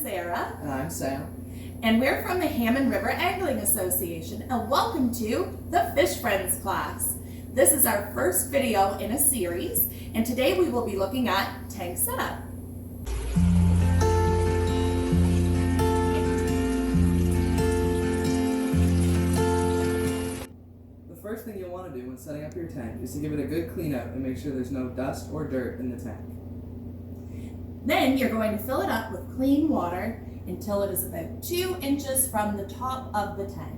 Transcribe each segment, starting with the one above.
Sarah. And I'm Sam. And we're from the Hammond River Angling Association, and welcome to the Fish Friends class. This is our first video in a series, and today we will be looking at tank setup. The first thing you'll want to do when setting up your tank is to give it a good clean out and make sure there's no dust or dirt in the tank. Then you're going to fill it up with clean water until it is about 2 inches from the top of the tank.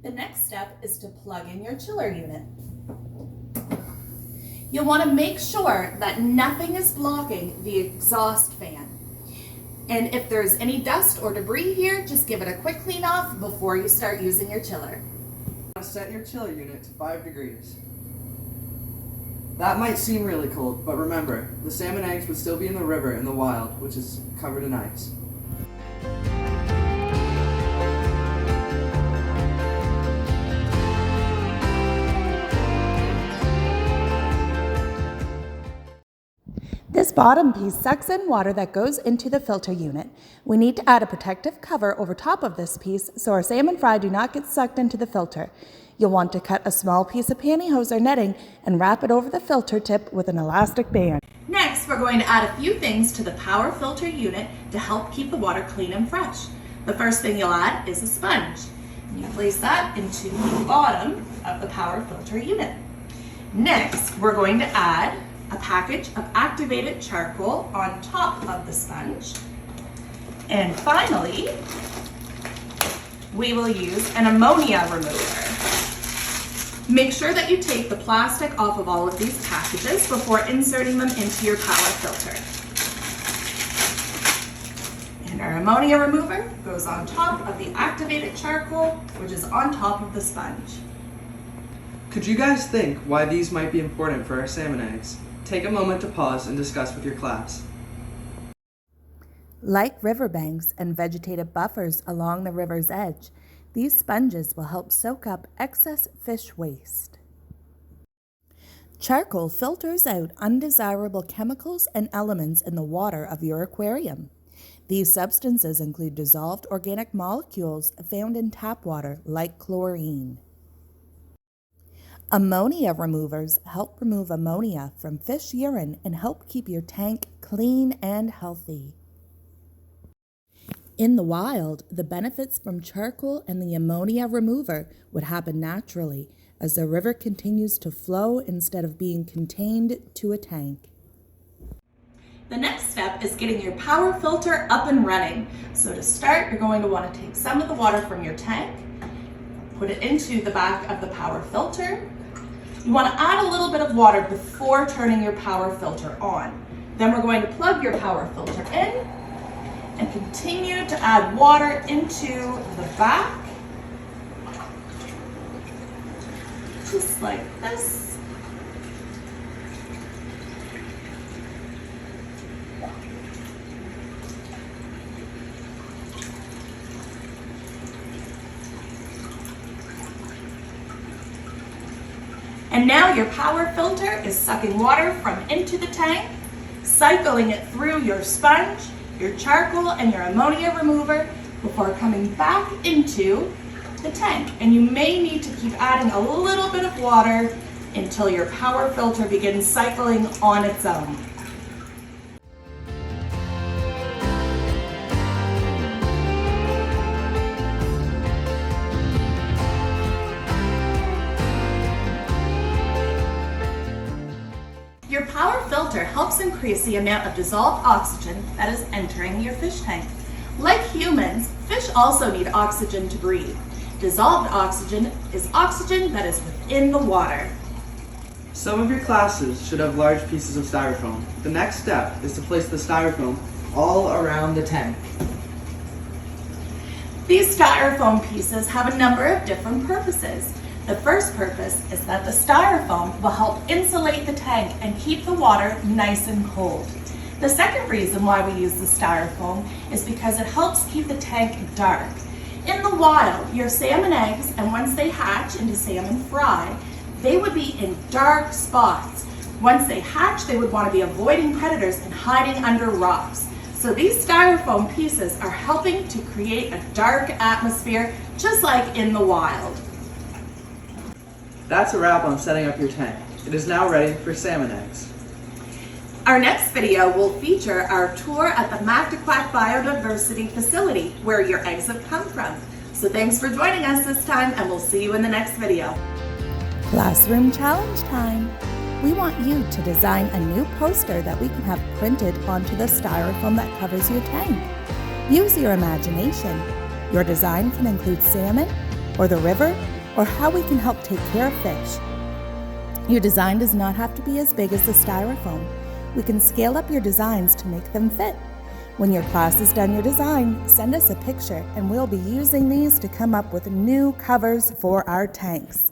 The next step is to plug in your chiller unit. You'll want to make sure that nothing is blocking the exhaust fan. And if there's any dust or debris here, just give it a quick clean off before you start using your chiller. Set your chiller unit to 5 degrees. That might seem really cold, but remember, the salmon eggs would still be in the river in the wild, which is covered in ice. This bottom piece sucks in water that goes into the filter unit. We need to add a protective cover over top of this piece so our salmon fry do not get sucked into the filter. You'll want to cut a small piece of pantyhose or netting and wrap it over the filter tip with an elastic band. Next, we're going to add a few things to the power filter unit to help keep the water clean and fresh. The first thing you'll add is a sponge. You place that into the bottom of the power filter unit. Next, we're going to add a package of activated charcoal on top of the sponge. And finally, we will use an ammonia remover. Make sure that you take the plastic off of all of these packages before inserting them into your power filter. And our ammonia remover goes on top of the activated charcoal, which is on top of the sponge. Could you guys think why these might be important for our salmon eggs? Take a moment to pause and discuss with your class. Like riverbanks and vegetative buffers along the river's edge, these sponges will help soak up excess fish waste. Charcoal filters out undesirable chemicals and elements in the water of your aquarium. These substances include dissolved organic molecules found in tap water, like chlorine. Ammonia removers help remove ammonia from fish urine and help keep your tank clean and healthy. In the wild, the benefits from charcoal and the ammonia remover would happen naturally as the river continues to flow instead of being contained to a tank. The next step is getting your power filter up and running. So to start, you're going to want to take some of the water from your tank, put it into the back of the power filter. You want to add a little bit of water before turning your power filter on. Then we're going to plug your power filter in and continue to add water into the back, just like this. And now your power filter is sucking water from into the tank, cycling it through your sponge, your charcoal, and your ammonia remover before coming back into the tank. And you may need to keep adding a little bit of water until your power filter begins cycling on its own. Your power filter helps increase the amount of dissolved oxygen that is entering your fish tank. Like humans, fish also need oxygen to breathe. Dissolved oxygen is oxygen that is within the water. Some of your classes should have large pieces of styrofoam. The next step is to place the styrofoam all around the tank. These styrofoam pieces have a number of different purposes. The first purpose is that the styrofoam will help insulate the tank and keep the water nice and cold. The second reason why we use the styrofoam is because it helps keep the tank dark. In the wild, your salmon eggs, and once they hatch into salmon fry, they would be in dark spots. Once they hatch, they would want to be avoiding predators and hiding under rocks. So these styrofoam pieces are helping to create a dark atmosphere, just like in the wild. That's a wrap on setting up your tank. It is now ready for salmon eggs. Our next video will feature our tour at the Mactaquac Biodiversity Facility, where your eggs have come from. So thanks for joining us this time, and we'll see you in the next video. Classroom challenge time. We want you to design a new poster that we can have printed onto the styrofoam that covers your tank. Use your imagination. Your design can include salmon, or the river, or how we can help take care of fish. Your design does not have to be as big as the styrofoam. We can scale up your designs to make them fit. When your class has done your design, send us a picture and we'll be using these to come up with new covers for our tanks.